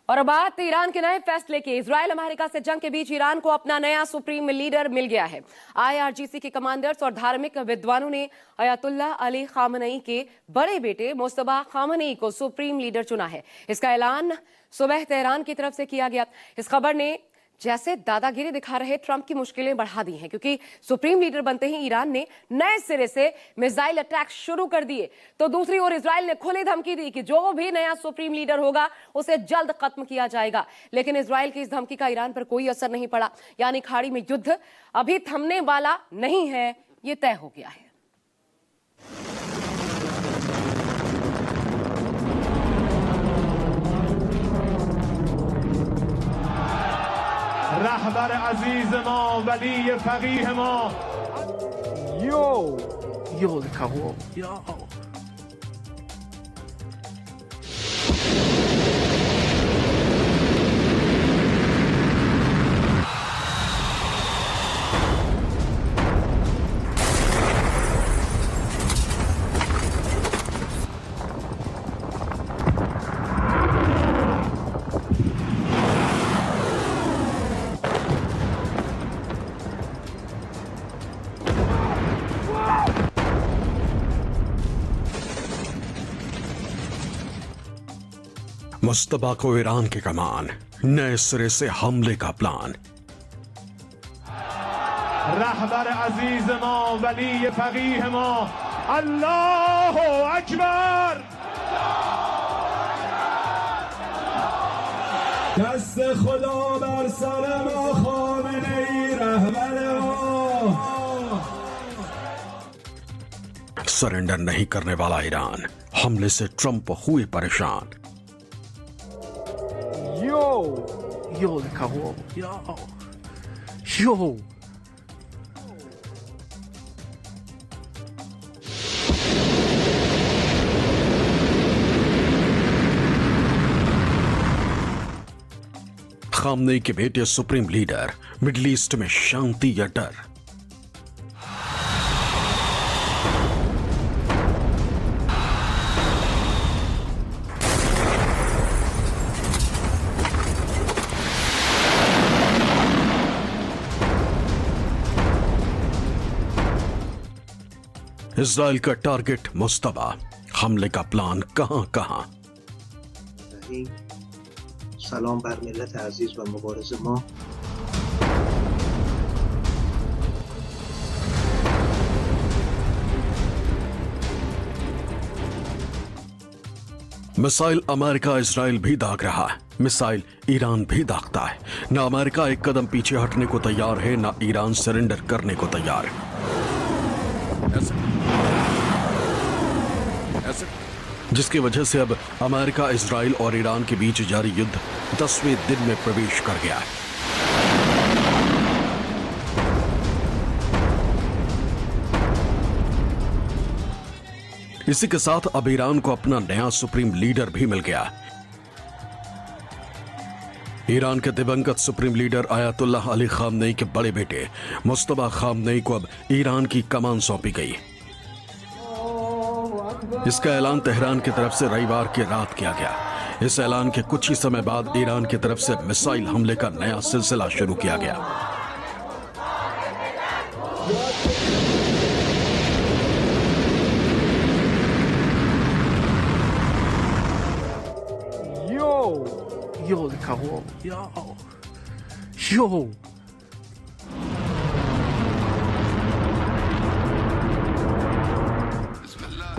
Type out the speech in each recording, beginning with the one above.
और अब बात ईरान के नए फैसले की। इजराइल अमेरिका से जंग के बीच ईरान को अपना नया सुप्रीम लीडर मिल गया है। आईआरजीसी के कमांडर्स और धार्मिक विद्वानों ने अयातुल्लाह अली खामनेई के बड़े बेटे मुस्तफा खामनेई को सुप्रीम लीडर चुना है। इसका ऐलान सुबह तेहरान की तरफ से किया गया। इस खबर ने जैसे दादागिरी दिखा रहे ट्रंप की मुश्किलें बढ़ा दी हैं, क्योंकि सुप्रीम लीडर बनते ही ईरान ने नए सिरे से मिसाइल अटैक शुरू कर दिए, तो दूसरी ओर इजराइल ने खुली धमकी दी कि जो भी नया सुप्रीम लीडर होगा उसे जल्द खत्म किया जाएगा। लेकिन इजराइल की इस धमकी का ईरान पर कोई असर नहीं पड़ा, यानी खाड़ी में युद्ध अभी थमने वाला नहीं है, ये तय हो गया है। रहबर अजीज मा वली फकीह मा यो लिखा हुआ मुस्तफा को ईरान की कमान, नए सिरे से हमले का प्लान। रहबर अजीज मा वली फकीह मा अल्लाह अकबर। दस्त खुदा बर सर मा खामनेई रहबर मा। सरेंडर नहीं करने वाला ईरान, हमले से ट्रंप हुए परेशान। यो लिखा हुआ यो खामनेई के बेटे सुप्रीम लीडर, मिडिल ईस्ट में शांति या डर। इजराइल का टारगेट मुस्तफा, हमले का प्लान कहां कहां। सलाम बर मिलत अजीज व मुबारज़ मा। मिसाइल अमेरिका इजराइल भी दाग रहा है, मिसाइल ईरान भी दागता है। न अमेरिका एक कदम पीछे हटने को तैयार है, न ईरान सरेंडर करने को तैयार है। जिसकी वजह से अब अमेरिका, इजराइल और ईरान के बीच जारी युद्ध 10वें दिन में प्रवेश कर गया है। इसी के साथ अब ईरान को अपना नया सुप्रीम लीडर भी मिल गया। ईरान के दिवंगत supreme leader Ayatollah Ali Khamenei के बड़े बेटे मुस्तफा खामनेई को अब ईरान की कमान सौंपी गई। इसका ऐलान तेहरान की तरफ से रविवार की रात किया गया। इस ऐलान के कुछ ही समय बाद ईरान की तरफ से मिसाइल हमले का नया सिलसिला शुरू किया गया। यो लिखा हुआ यो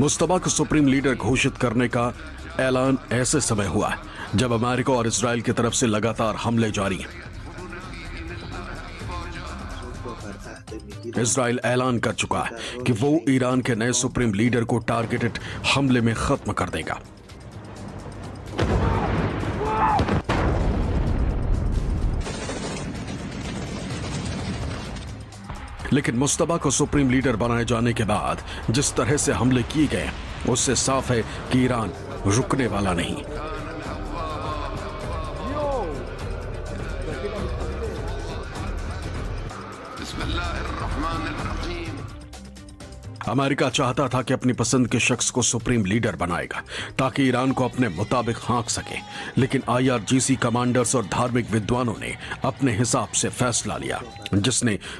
मुस्तफा को सुप्रीम लीडर घोषित करने का ऐलान ऐसे समय हुआ जब अमेरिका और इजराइल की तरफ से लगातार हमले जारी हैं। इजराइल ऐलान कर चुका है कि वो ईरान के नए सुप्रीम लीडर को टारगेटेड हमले में खत्म कर देगा। लेकिन मुस्तफा को सुप्रीम लीडर बनाए जाने के बाद जिस तरह से हमले किए गए, उससे साफ है कि ईरान रुकने वाला नहीं। अमेरिका चाहता था कि अपनी पसंद के शख्स को सुप्रीम लीडर बनाएगा ताकि ईरान को अपने मुताबिक हाँक सके, लेकिन IRGC कमांडर्स और धार्मिक विद्वानों ने अपने हिसाब से फैसला लिया जिसने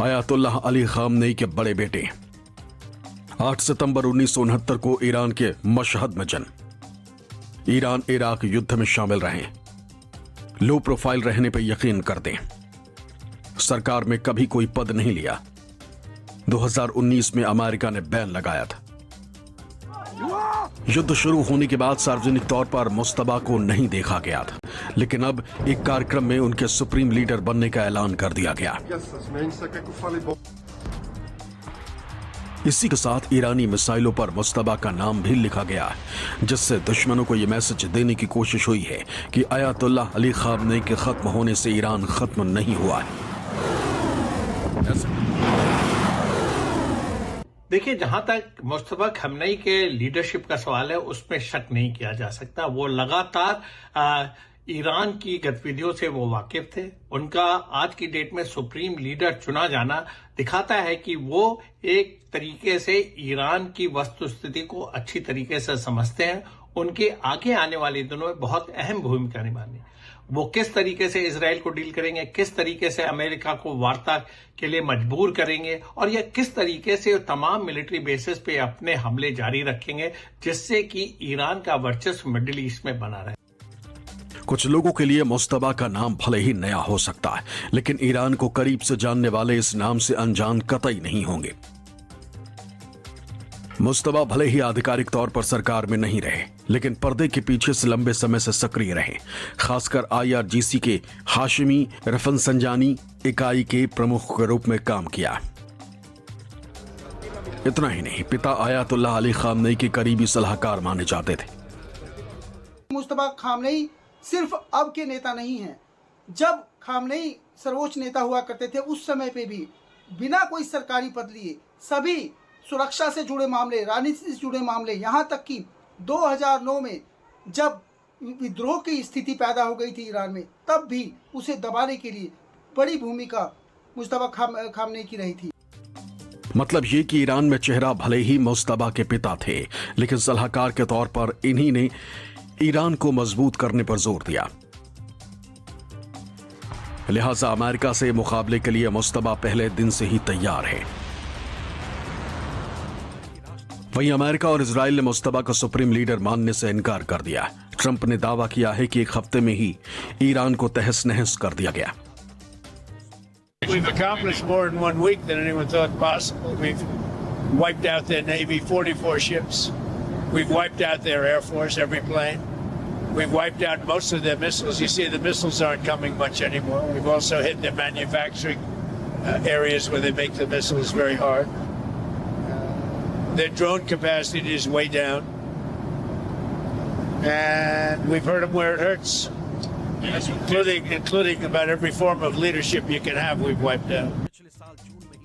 आयतुल्लाह अली खामनेई के बड़े बेटे 8 सितंबर 1969 को ईरान के मशहद में जन्म। ईरान इराक युद्ध में शामिल रहे। लो प्रोफाइल रहने पर यकीन कर दें, सरकार में कभी कोई पद नहीं लिया। 2019 में अमेरिका ने बैन लगाया था। युद्ध शुरू होने के बाद सार्वजनिक तौर पर मुस्तबा को नहीं देखा गया था, लेकिन अब एक कार्यक्रम में उनके सुप्रीम लीडर बनने का ऐलान कर दिया गया। इसी के साथ ईरानी मिसाइलों पर मुस्तबा का नाम भी लिखा गया, जिससे दुश्मनों को यह मैसेज देने की कोशिश हुई है कि आयतुल्लाह अली खामनेई के खत्म होने से ईरान खत्म नहीं हुआ है। देखिए, जहां तक मुस्तफा खमनई के लीडरशिप का सवाल है उसमें शक नहीं किया जा सकता। वो लगातार ईरान की गतिविधियों से वो वाकिफ थे। उनका आज की डेट में सुप्रीम लीडर चुना जाना दिखाता है कि वो एक तरीके से ईरान की वस्तुस्थिति को अच्छी तरीके से समझते हैं। उनके आगे आने वाले दिनों में बहुत अहम भूमिका निभानी। वो किस तरीके से इजराइल को डील करेंगे, किस तरीके से अमेरिका को वार्ता के लिए मजबूर करेंगे, और यह किस तरीके से तमाम मिलिट्री बेसिस पे अपने हमले जारी रखेंगे जिससे कि ईरान का वर्चस्व मिडिल ईस्ट में बना रहे। कुछ लोगों के लिए मुस्तबा का नाम भले ही नया हो सकता है, लेकिन ईरान को करीब से जानने वाले इस नाम से अनजान कतई नहीं होंगे। मुस्तबा भले ही आधिकारिक तौर पर सरकार में नहीं रहे, लेकिन पर्दे के पीछे से लंबे समय से सक्रिय रहे। खासकर IRGC के हाशिमी रफसंजानी इकाई के प्रमुख के रूप में काम किया। इतना ही नहीं, पिता आयतुल्लाह अली खामनेई के करीबी सलाहकार माने जाते थे। मुस्तफा खामनेई सिर्फ अब के नेता नहीं हैं। जब खामनेई सर्वोच्च नेता हुआ करते थे उस समय पे भी बिना कोई सरकारी पद लिए सभी सुरक्षा से जुड़े मामले, राजनीति से जुड़े मामले, यहाँ तक कि 2009 में जब विद्रोह की स्थिति पैदा हो गई थी ईरान में, तब भी उसे दबाने के लिए बड़ी भूमिका मुस्तफा खामनेई की रही थी। मतलब ये कि ईरान में चेहरा भले ही मुस्तबा के पिता थे, लेकिन सलाहकार के तौर पर इन्हीं ने ईरान को मजबूत करने पर जोर दिया। लिहाजा अमेरिका से मुकाबले के लिए मुस्तबा पहले दिन से ही तैयार है। वहीं अमेरिका और इजराइल ने मुस्तबा को सुप्रीम लीडर मानने से इनकार कर दिया। ट्रंप ने दावा किया है कि एक हफ्ते में ही ईरान को तहस नहस कर दिया गया। We've accomplished more in 1 week than anyone thought possible. We've wiped out their Navy, 44 ships. We've wiped out their Air Force, every plane. We've wiped out most of their missiles. You see, the missiles aren't coming much anymore. We've also hit their manufacturing areas where they make the missiles very hard. Their drone capacity is way down. And we've hurt them where it hurts. Including about every form of leadership you can have, we've wiped out.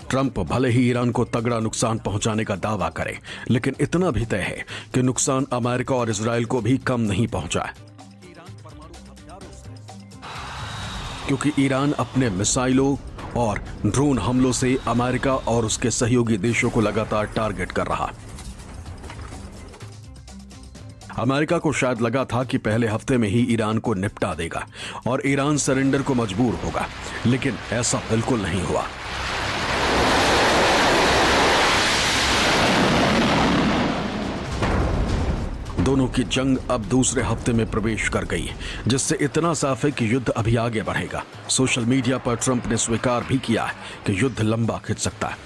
Trump भले ही Iran को तगड़ा नुकसान पहुंचाने का दावा करे, लेकिन इतना भी तय है कि नुकसान अमेरिका और इजराइल को भी कम नहीं पहुंचा है, क्योंकि ईरान अपने मिसाइलों और ड्रोन हमलों से अमेरिका और उसके सहयोगी देशों को लगातार टारगेट कर रहा। अमेरिका को शायद लगा था कि पहले हफ्ते में ही ईरान को निपटा देगा और ईरान सरेंडर को मजबूर होगा, लेकिन ऐसा बिल्कुल नहीं हुआ। दोनों की जंग अब दूसरे हफ्ते में प्रवेश कर गई, जिससे इतना साफ है कि युद्ध अभी आगे बढ़ेगा। सोशल मीडिया पर ट्रंप ने स्वीकार भी किया है कि युद्ध लंबा खिंच सकता है।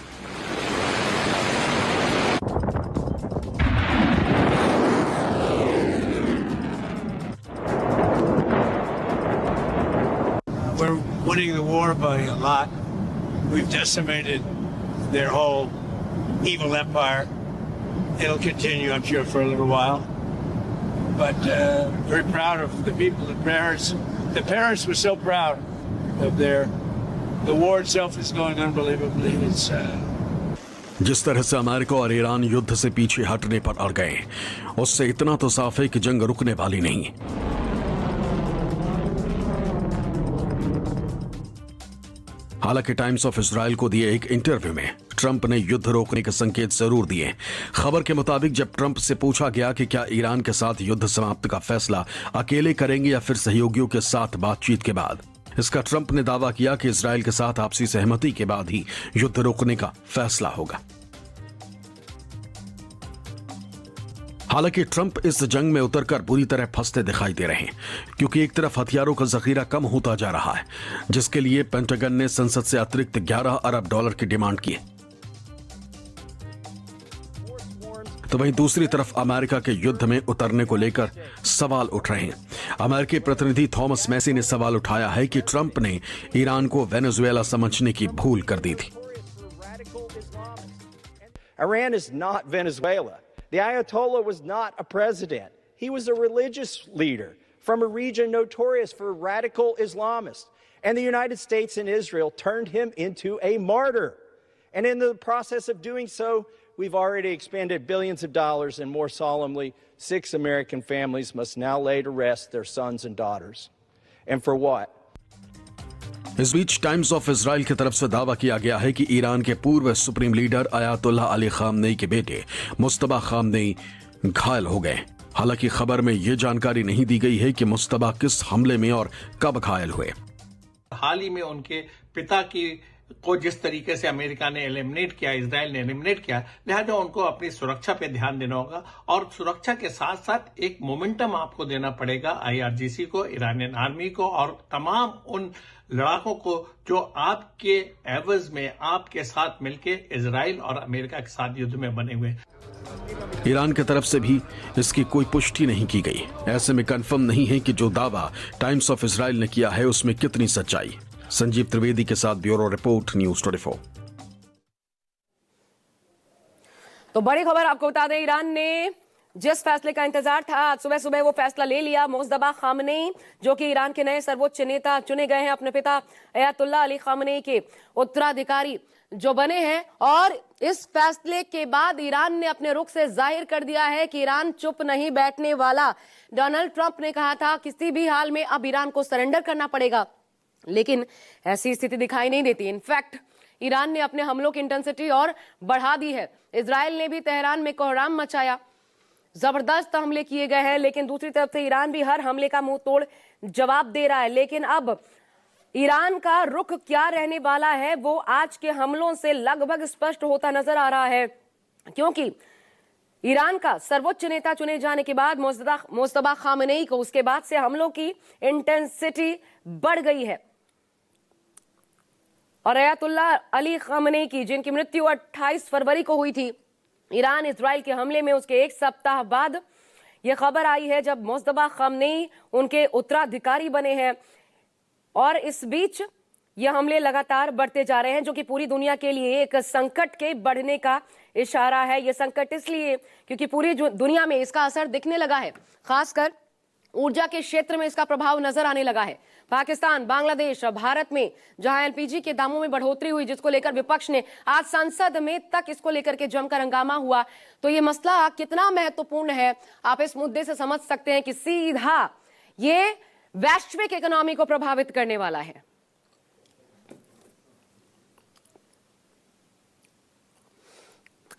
We're winning the war by a lot. We've decimated their whole evil empire. It'll continue, I'm sure, for a little while. But very proud of the people, the parents. The parents were so proud of the war itself is going unbelievably. It's जिस तरह से America और Iran युद्ध से पीछे हटने पर अड़ गए, उससे इतना तो साफ है कि जंग रुकने वाली नहीं। हालांकि टाइम्स ऑफ इजराइल को दिए एक इंटरव्यू में ट्रंप ने युद्ध रोकने के संकेत जरूर दिए। खबर के मुताबिक जब ट्रंप से पूछा गया कि क्या ईरान के साथ युद्ध समाप्त का फैसला अकेले करेंगे या फिर सहयोगियों के साथ बातचीत के बाद, इसका ट्रंप ने दावा किया कि इजराइल के साथ आपसी सहमति के बाद ही युद्ध रोकने का फैसला होगा। हालांकि ट्रंप इस जंग में उतरकर बुरी तरह फंसते दिखाई दे रहे हैं, क्योंकि एक तरफ हथियारों का जखीरा कम होता जा रहा है, जिसके लिए पेंटागन ने संसद से अतिरिक्त 11 अरब डॉलर की डिमांड की है। तो वहीं दूसरी तरफ अमेरिका के युद्ध में उतरने को लेकर सवाल उठ रहे हैं। अमेरिकी प्रतिनिधि थॉमस मैसी ने सवाल उठाया है कि ट्रंप ने ईरान को वेनेजुएला समझने की भूल कर दी थी। Iran is not Venezuela. The Ayatollah was not a president. He was a religious leader from a region notorious for radical Islamists. And the United States and Israel turned him into a martyr. And in the process of doing so, we've already expended billions of dollars, and more solemnly, 6 American families must now lay to rest their sons and daughters. And for what? इस बीच times of Israel की तरफ से दावा किया गया है कि Iran के पूर्व supreme leader Ayatollah Ali Khamenei के बेटे मुस्तबा खामनेई घायल हो गए। हालांकि खबर में यह जानकारी नहीं दी गई है कि मुस्तबा किस हमले में और कब घायल हुए। हाल ही में उनके पिता को जिस तरीके से अमेरिका ने एलिमिनेट किया, इजराइल ने एलिमिनेट किया, लिहाजा उनको अपनी सुरक्षा पे ध्यान देना होगा और सुरक्षा के साथ साथ एक मोमेंटम आपको देना पड़ेगा IRGC को, ईरानियन आर्मी को और तमाम उन लड़ाकों को जो आपके एवज में आपके साथ मिलकर इजराइल और अमेरिका के साथ युद्ध में बने हुए। ईरान की तरफ से भी इसकी कोई पुष्टि नहीं की गई। ऐसे में कंफर्म नहीं है कि जो दावा टाइम्स ऑफ इजराइल ने किया है उसमें कितनी सच्चाई। संजीव त्रिवेदी के साथ ब्यूरो रिपोर्ट, न्यूज़ 24। तो बड़ी खबर आपको बता दें, ईरान ने जिस फैसले का इंतजार था, आज सुबह सुबह वो फैसला ले लिया। मुस्तबा खामनेई जो कि ईरान के नए सर्वोच्च नेता चुने गए हैं, अपने पिता अयातुल्लाह अली खामनेई के उत्तराधिकारी जो बने हैं, और इस फैसले के बाद ईरान ने अपने रुख से जाहिर कर दिया है कि ईरान चुप नहीं बैठने वाला। डोनाल्ड ट्रंप ने कहा था किसी भी हाल में अब ईरान को सरेंडर करना पड़ेगा, लेकिन ऐसी स्थिति दिखाई नहीं देती। इनफैक्ट ईरान ने अपने हमलों की इंटेंसिटी और बढ़ा दी है। इजराइल ने भी तेहरान में कोहराम मचाया, जबरदस्त हमले किए गए हैं, लेकिन दूसरी तरफ से ईरान भी हर हमले का मुंह तोड़ जवाब दे रहा है। लेकिन अब ईरान का रुख क्या रहने वाला है वो आज के हमलों से लगभग स्पष्ट होता नजर आ रहा है, क्योंकि ईरान का सर्वोच्च नेता चुने जाने के बाद मुस्तबा खामनेई को उसके बाद से हमलों की इंटेंसिटी बढ़ गई है। और अयातुल्लाह अली खामनेई की, जिनकी मृत्यु 28 फरवरी को हुई थी ईरान इजराइल के हमले में, उसके एक सप्ताह बाद यह खबर आई है जब मुस्तबा खामनेई उनके उत्तराधिकारी बने हैं। और इस बीच ये हमले लगातार बढ़ते जा रहे हैं, जो कि पूरी दुनिया के लिए एक संकट के बढ़ने का इशारा है। ये संकट इसलिए क्योंकि पूरी दुनिया में इसका असर दिखने लगा है, खासकर ऊर्जा के क्षेत्र में इसका प्रभाव नजर आने लगा है। पाकिस्तान, बांग्लादेश, भारत में जहां LPG के दामों में बढ़ोतरी हुई, जिसको लेकर विपक्ष ने आज संसद में तक इसको लेकर के जमकर हंगामा हुआ, तो ये मसला कितना महत्वपूर्ण है आप इस मुद्दे से समझ सकते हैं कि सीधा ये वैश्विक इकोनॉमी को प्रभावित करने वाला है।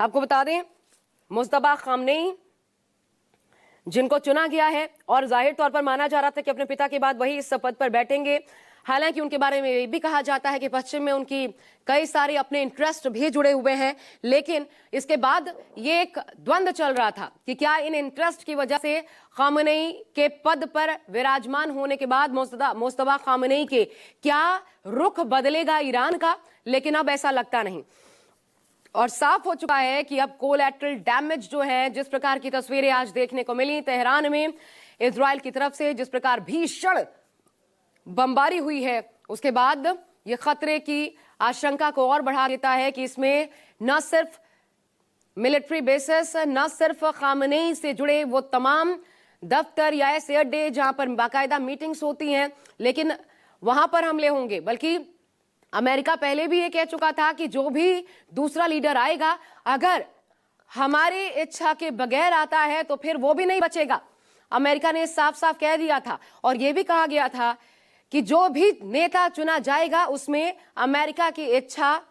आपको बता दें, मुस्तबा खामनेई जिनको चुना गया है और जाहिर तौर पर माना जा रहा था कि अपने पिता के बाद वही इस पद पर बैठेंगे। हालांकि उनके बारे में ये भी कहा जाता है कि पश्चिम में उनकी कई सारे अपने इंटरेस्ट भी जुड़े हुए हैं, लेकिन इसके बाद ये एक द्वंद्व चल रहा था कि क्या इन इंटरेस्ट की वजह से खामनेई के पद पर विराजमान होने के बाद मुस्तबा खामनेई के क्या रुख बदलेगा ईरान का, लेकिन अब ऐसा लगता नहीं। और साफ हो चुका है कि अब कोलैटरल डैमेज जो है, जिस प्रकार की तस्वीरें आज देखने को मिली तेहरान में इजराइल की तरफ से, जिस प्रकार भीषण बमबारी हुई है, उसके बाद यह खतरे की आशंका को और बढ़ा देता है कि इसमें न सिर्फ मिलिट्री बेसिस, न सिर्फ खामनेई से जुड़े वो तमाम दफ्तर या ऐसे अड्डे जहां पर बाकायदा मीटिंग्स होती हैं, लेकिन वहां पर हमले होंगे, बल्कि अमेरिका पहले भी ये कह चुका था कि जो भी दूसरा लीडर आएगा, अगर हमारी इच्छा के बगैर आता है तो फिर वो भी नहीं बचेगा। अमेरिका ने साफ साफ कह दिया था, और यह भी कहा गया था कि जो भी नेता चुना जाएगा उसमें अमेरिका की इच्छा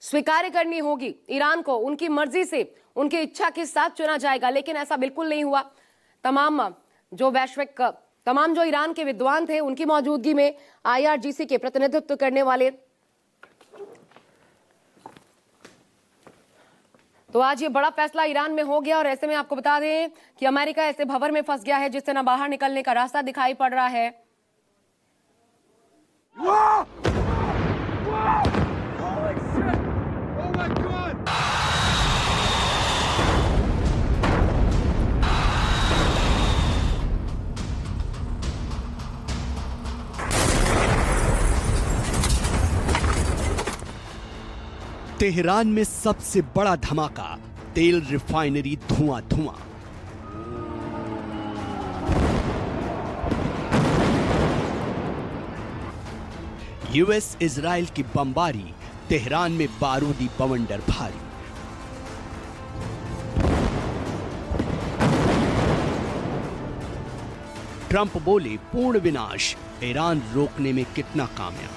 स्वीकार करनी होगी। ईरान को उनकी मर्जी से, उनकी इच्छा के साथ चुना जाएगा, लेकिन ऐसा बिल्कुल नहीं हुआ। तमाम जो ईरान के विद्वान थे उनकी मौजूदगी में IRGC के प्रतिनिधित्व करने वाले, तो आज ये बड़ा फैसला ईरान में हो गया। और ऐसे में आपको बता दें कि अमेरिका ऐसे भंवर में फंस गया है जिससे ना बाहर निकलने का रास्ता दिखाई पड़ रहा है। तेहरान में सबसे बड़ा धमाका, तेल रिफाइनरी धुआं धुआं। यूएस इजराइल की बमबारी, तेहरान में बारूदी बवंडर भारी। ट्रंप बोले पूर्ण विनाश, ईरान रोकने में कितना कामयाब।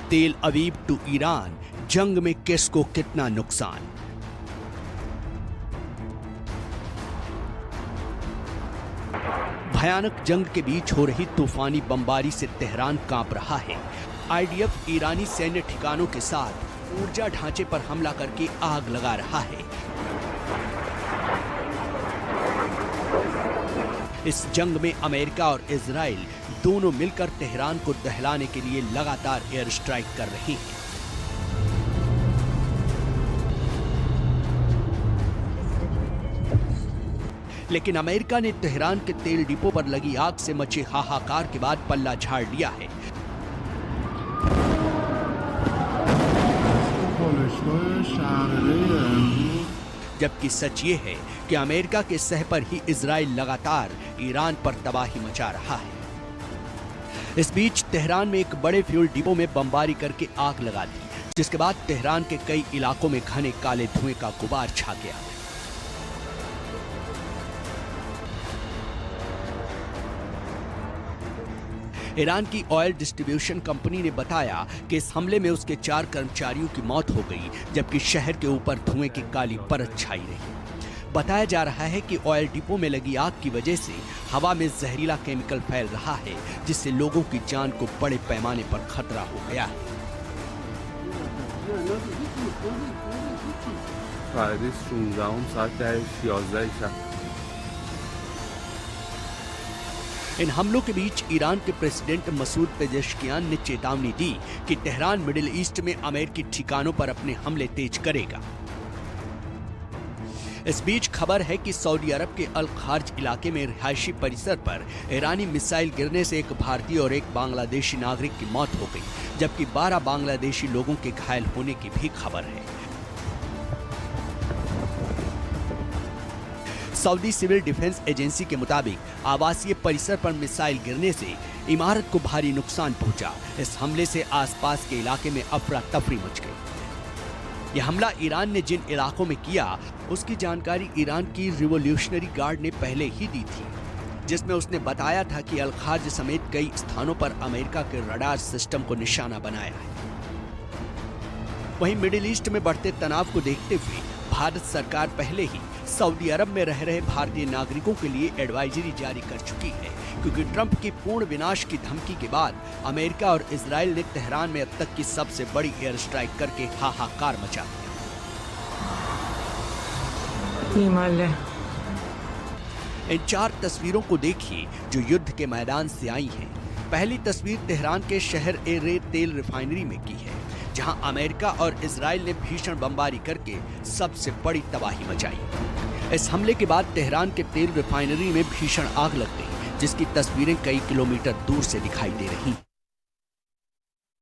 तेल अवीव टू ईरान, जंग में किसको कितना नुकसान। भयानक जंग के बीच हो रही तूफानी बमबारी से तेहरान कांप रहा है। IDF ईरानी सैन्य ठिकानों के साथ ऊर्जा ढांचे पर हमला करके आग लगा रहा है। इस जंग में अमेरिका और इजराइल दोनों मिलकर तेहरान को दहलाने के लिए लगातार एयर स्ट्राइक कर रहे हैं। लेकिन अमेरिका ने तेहरान के तेल डिपो पर लगी आग से मचे हाहाकार के बाद पल्ला झाड़ लिया है। जबकि सच ये है कि अमेरिका के सह पर ही इजराइल लगातार ईरान पर तबाही मचा रहा है। इस बीच तेहरान में एक बड़े फ्यूल डिपो में बमबारी करके आग लगा दी, जिसके बाद तेहरान के कई इलाकों में घने काले धुएं का गुबार छा गया। ईरान की ऑयल डिस्ट्रीब्यूशन कंपनी ने बताया कि इस हमले में उसके 4 कर्मचारियों की मौत हो गई, जबकि शहर के ऊपर धुएं की काली परत छाई रही। बताया जा रहा है कि ऑयल डिपो में लगी आग की वजह से हवा में जहरीला केमिकल फैल रहा है, जिससे लोगों की जान को बड़े पैमाने पर खतरा हो गया है। इन हमलों के बीच ईरान के प्रेसिडेंट मसूद पेजेश्कियान ने चेतावनी दी कि तेहरान मिडिल ईस्ट में अमेरिकी ठिकानों पर अपने हमले तेज करेगा। इस बीच खबर है कि सऊदी अरब के अल खार्ज इलाके में रिहायशी परिसर पर ईरानी मिसाइल गिरने से एक भारतीय और एक बांग्लादेशी नागरिक की मौत हो गई, जबकि 12 बांग्लादेशी लोगों के घायल होने की भी खबर है। सऊदी सिविल डिफेंस एजेंसी के मुताबिक आवासीय परिसर पर मिसाइल गिरने से इमारत को भारी नुकसान पहुंचा। इस हमले से आसपास के इलाके में अफरा तफरी मच गई। यह हमला ईरान ने जिन इलाकों में किया, उसकी जानकारी ईरान की रिवॉल्यूशनरी गार्ड ने पहले ही दी थी, जिसमें उसने बताया था कि अल खार्ज समेत कई स्थानों पर अमेरिका के रडार सिस्टम को निशाना बनाया है। वहीं मिडिल ईस्ट में बढ़ते तनाव को देखते हुए भारत सरकार पहले ही सऊदी अरब में रह रहे भारतीय नागरिकों के लिए एडवाइजरी जारी कर चुकी है, क्योंकि ट्रंप की पूर्ण विनाश की धमकी के बाद अमेरिका और इजराइल ने तेहरान में अब तक की सबसे बड़ी एयर स्ट्राइक करके हाहाकार मचा दिया। इन 4 तस्वीरों को देखिए जो युद्ध के मैदान से आई हैं। पहली तस्वीर तेहरान के शहर ए तेल रिफाइनरी में की है, जहां अमेरिका और इजराइल ने भीषण बमबारी करके सबसे बड़ी तबाही मचाई। इस हमले के बाद तेहरान के तेल रिफाइनरी में भीषण आग लग गई, जिसकी तस्वीरें कई किलोमीटर दूर से दिखाई दे रही।